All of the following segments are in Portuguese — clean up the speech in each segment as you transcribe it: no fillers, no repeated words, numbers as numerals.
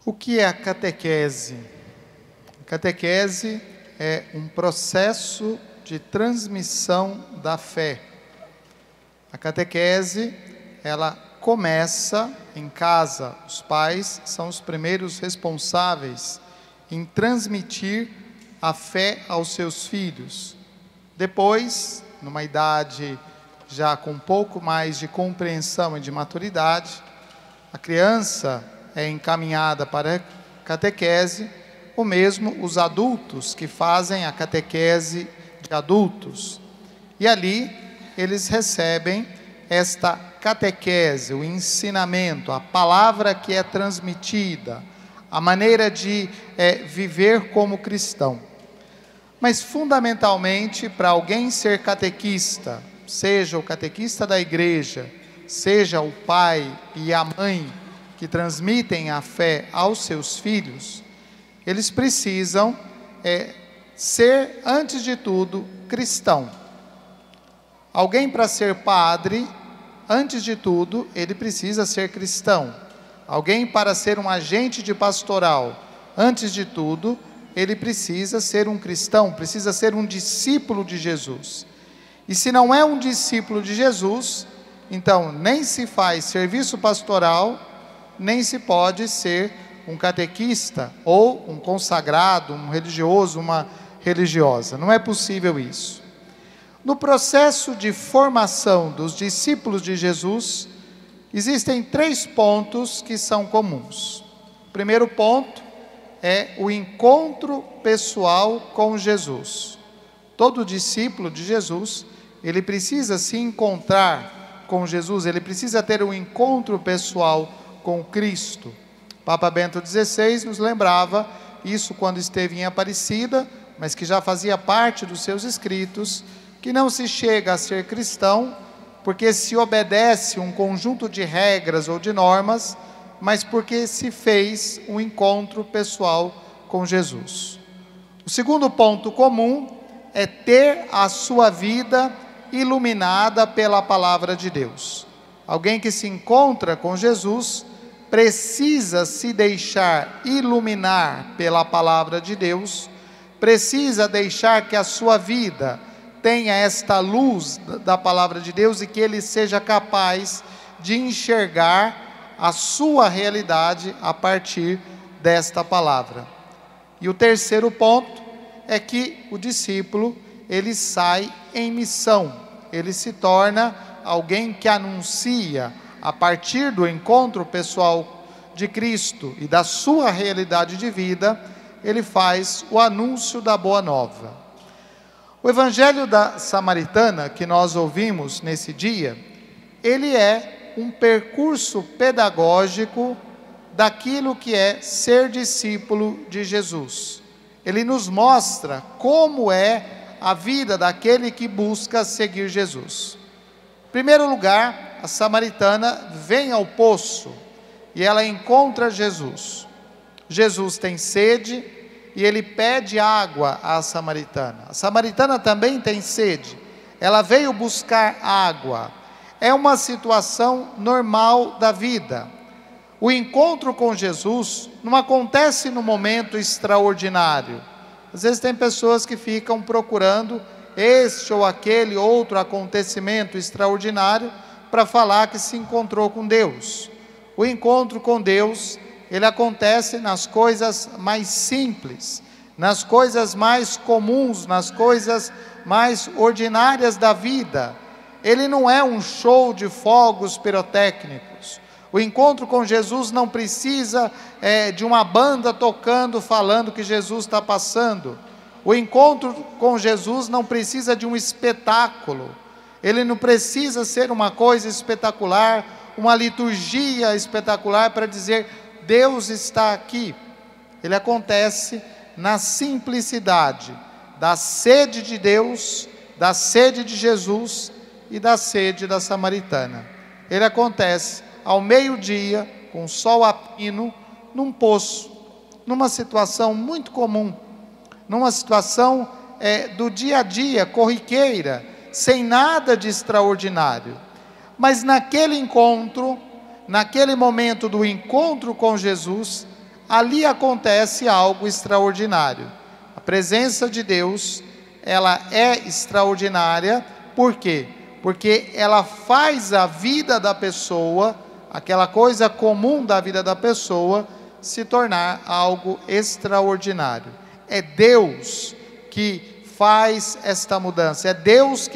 O que é a catequese? A catequese é um processo de transmissão da fé. A catequese, ela começa em casa. Os pais são os primeiros responsáveis em transmitir a fé aos seus filhos. Depois, numa idade já com um pouco mais de compreensão e de maturidade, a criança é encaminhada para a catequese, ou mesmo os adultos que fazem a catequese de adultos. E ali eles recebem esta catequese, o ensinamento, a palavra que é transmitida, a maneira de viver como cristão. Mas fundamentalmente, para alguém ser catequista, seja o catequista da igreja, seja o pai e a mãe que transmitem a fé aos seus filhos, eles precisam ser, antes de tudo, cristão. Alguém, para ser padre, antes de tudo, ele precisa ser cristão. Alguém, para ser um agente de pastoral, antes de tudo, ele precisa ser um cristão, precisa ser um discípulo de Jesus. E se não é um discípulo de Jesus, então nem se faz serviço pastoral, nem se pode ser um catequista ou um consagrado, um religioso, uma religiosa. Não é possível isso. No processo de formação dos discípulos de Jesus, existem 3 pontos que são comuns. O primeiro ponto é o encontro pessoal com Jesus. Todo discípulo de Jesus, ele precisa se encontrar com Jesus, ele precisa ter um encontro pessoal com Cristo. Papa Bento XVI nos lembrava isso quando esteve em Aparecida, mas que já fazia parte dos seus escritos, que não se chega a ser cristão porque se obedece um conjunto de regras ou de normas, mas porque se fez um encontro pessoal com Jesus. O segundo ponto comum é ter a sua vida iluminada pela palavra de Deus. Alguém que se encontra com Jesus precisa se deixar iluminar pela palavra de Deus, precisa deixar que a sua vida tenha esta luz da palavra de Deus e que ele seja capaz de enxergar a sua realidade a partir desta palavra. E o terceiro ponto é que o discípulo, ele sai em missão, ele se torna alguém que anuncia, a partir do encontro pessoal de Cristo e da sua realidade de vida, ele faz o anúncio da boa nova. O Evangelho da Samaritana, que nós ouvimos nesse dia, ele é um percurso pedagógico daquilo que é ser discípulo de Jesus. Ele nos mostra como é a vida daquele que busca seguir Jesus. Em primeiro lugar, a samaritana vem ao poço e ela encontra Jesus. Jesus tem sede e ele pede água à samaritana. A samaritana também tem sede, ela veio buscar água. É uma situação normal da vida. O encontro com Jesus não acontece num momento extraordinário. Às vezes tem pessoas que ficam procurando este ou aquele outro acontecimento extraordinário para falar que se encontrou com Deus. O encontro com Deus, ele acontece nas coisas mais simples, nas coisas mais comuns, nas coisas mais ordinárias da vida. Ele não é um show de fogos pirotécnicos. O encontro com Jesus não precisa de uma banda tocando, falando que Jesus está passando. O encontro com Jesus não precisa de um espetáculo. Ele não precisa ser uma coisa espetacular, uma liturgia espetacular para dizer Deus está aqui. Ele acontece na simplicidade da sede de Deus, da sede de Jesus e da sede da samaritana. Ele acontece ao meio-dia, com o sol a pino, num poço, numa situação muito comum, numa situação do dia a dia, corriqueira, sem nada de extraordinário. Mas naquele encontro, naquele momento do encontro com Jesus, ali acontece algo extraordinário. A presença de Deus, ela é extraordinária. Por quê? Porque ela faz a vida da pessoa, aquela coisa comum da vida da pessoa, se tornar algo extraordinário. É Deus que faz esta mudança, é Deus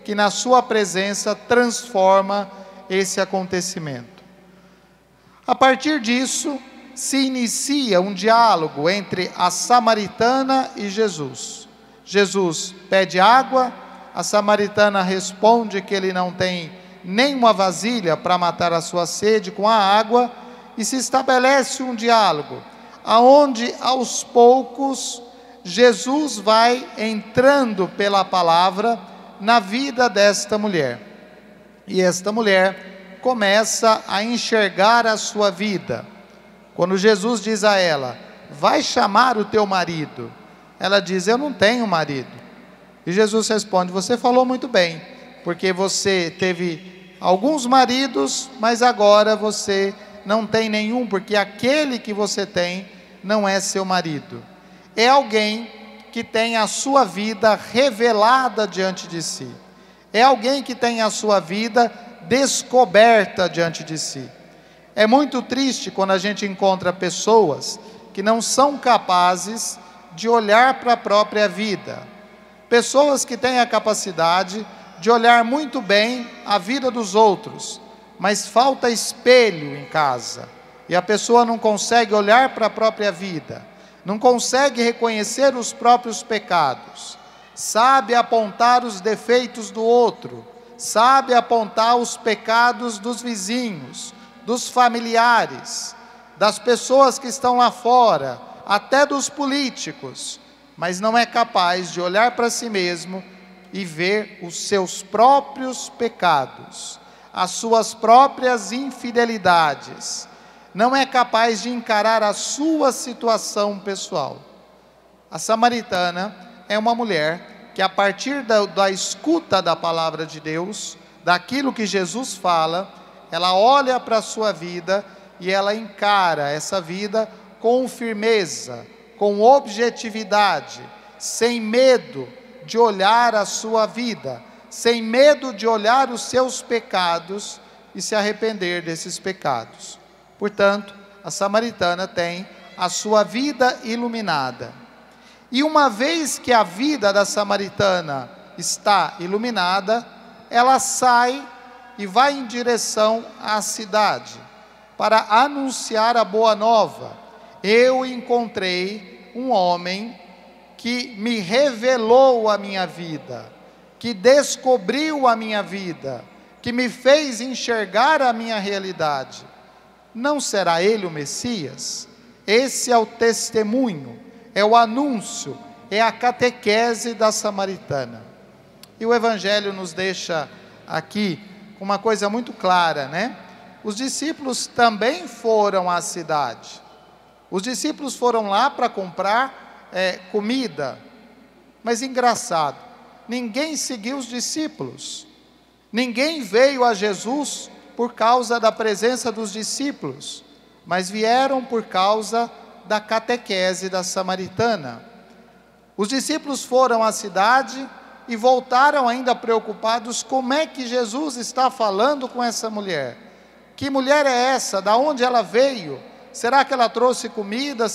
que na sua presença transforma esse acontecimento. A partir disso, se inicia um diálogo entre a samaritana e Jesus. Jesus pede água, a samaritana responde que ele não tem nenhuma vasilha para matar a sua sede com a água, e se estabelece um diálogo, aonde aos poucos Jesus vai entrando pela palavra na vida desta mulher. E esta mulher começa a enxergar a sua vida. Quando Jesus diz a ela: vai chamar o teu marido, ela diz: eu não tenho marido. E Jesus responde: você falou muito bem, porque você teve alguns maridos, mas agora você não tem nenhum, porque aquele que você tem não é seu marido. É alguém que tem a sua vida revelada diante de si. É alguém que tem a sua vida descoberta diante de si. É muito triste quando a gente encontra pessoas que não são capazes de olhar para a própria vida. Pessoas que têm a capacidade de olhar muito bem a vida dos outros, mas falta espelho em casa. E a pessoa não consegue olhar para a própria vida, não consegue reconhecer os próprios pecados, sabe apontar os defeitos do outro, sabe apontar os pecados dos vizinhos, dos familiares, das pessoas que estão lá fora, até dos políticos, mas não é capaz de olhar para si mesmo e ver os seus próprios pecados, as suas próprias infidelidades. Não é capaz de encarar a sua situação pessoal. A samaritana é uma mulher que, a partir da escuta da palavra de Deus, daquilo que Jesus fala, ela olha para a sua vida e ela encara essa vida com firmeza, com objetividade, sem medo de olhar a sua vida, sem medo de olhar os seus pecados e se arrepender desses pecados. Portanto, a samaritana tem a sua vida iluminada. E uma vez que a vida da samaritana está iluminada, ela sai e vai em direção à cidade para anunciar a boa nova. Eu encontrei um homem que me revelou a minha vida, que descobriu a minha vida, que me fez enxergar a minha realidade. Não será ele o Messias? Esse é o testemunho, é o anúncio, é a catequese da samaritana. E o Evangelho nos deixa aqui com uma coisa muito clara, né? Os discípulos também foram à cidade. Os discípulos foram lá para comprar comida. Mas engraçado, ninguém seguiu os discípulos. Ninguém veio a Jesus por causa da presença dos discípulos, mas vieram por causa da catequese da samaritana. Os discípulos foram à cidade e voltaram ainda preocupados: como é que Jesus está falando com essa mulher? Que mulher é essa? Da onde ela veio? Será que ela trouxe comida?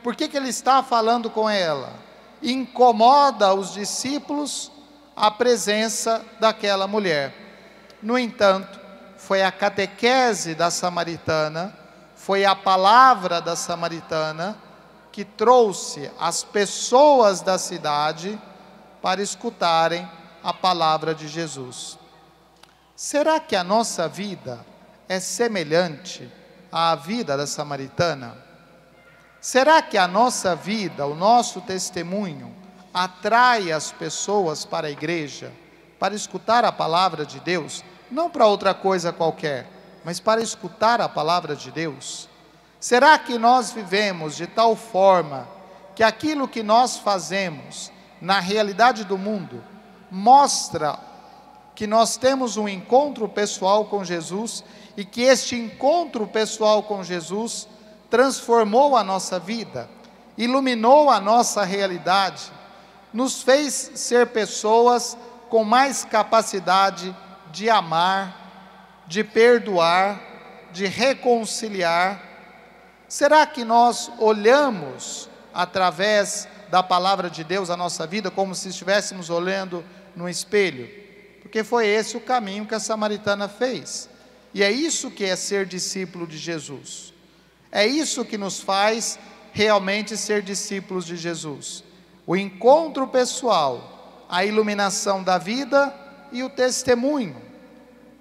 Por que ele está falando com ela? Incomoda os discípulos a presença daquela mulher. No entanto, foi a catequese da samaritana, foi a palavra da samaritana que trouxe as pessoas da cidade para escutarem a palavra de Jesus. Será que a nossa vida é semelhante à vida da samaritana? Será que a nossa vida, o nosso testemunho, atrai as pessoas para a igreja, para escutar a palavra de Deus? Não para outra coisa qualquer, mas para escutar a palavra de Deus? Será que nós vivemos de tal forma que aquilo que nós fazemos na realidade do mundo mostra que nós temos um encontro pessoal com Jesus e que este encontro pessoal com Jesus transformou a nossa vida, iluminou a nossa realidade, nos fez ser pessoas com mais capacidade de amar, de perdoar, de reconciliar. Será que nós olhamos através da palavra de Deus a nossa vida como se estivéssemos olhando no espelho? Porque foi esse o caminho que a samaritana fez. E é isso que é ser discípulo de Jesus. É isso que nos faz realmente ser discípulos de Jesus. O encontro pessoal, a iluminação da vida e o testemunho.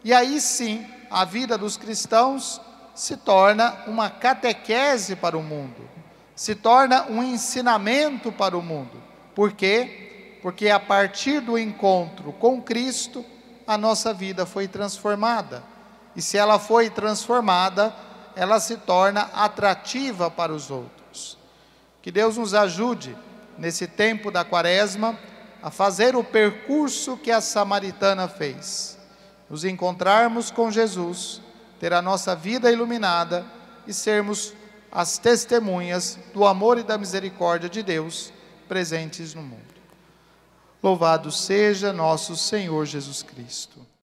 E aí sim, a vida dos cristãos se torna uma catequese para o mundo, se torna um ensinamento para o mundo. Por quê? Porque a partir do encontro com Cristo, a nossa vida foi transformada. E se ela foi transformada, ela se torna atrativa para os outros. Que Deus nos ajude, nesse tempo da Quaresma, a fazer o percurso que a samaritana fez. Nos encontrarmos com Jesus, ter a nossa vida iluminada e sermos as testemunhas do amor e da misericórdia de Deus presentes no mundo. Louvado seja nosso Senhor Jesus Cristo.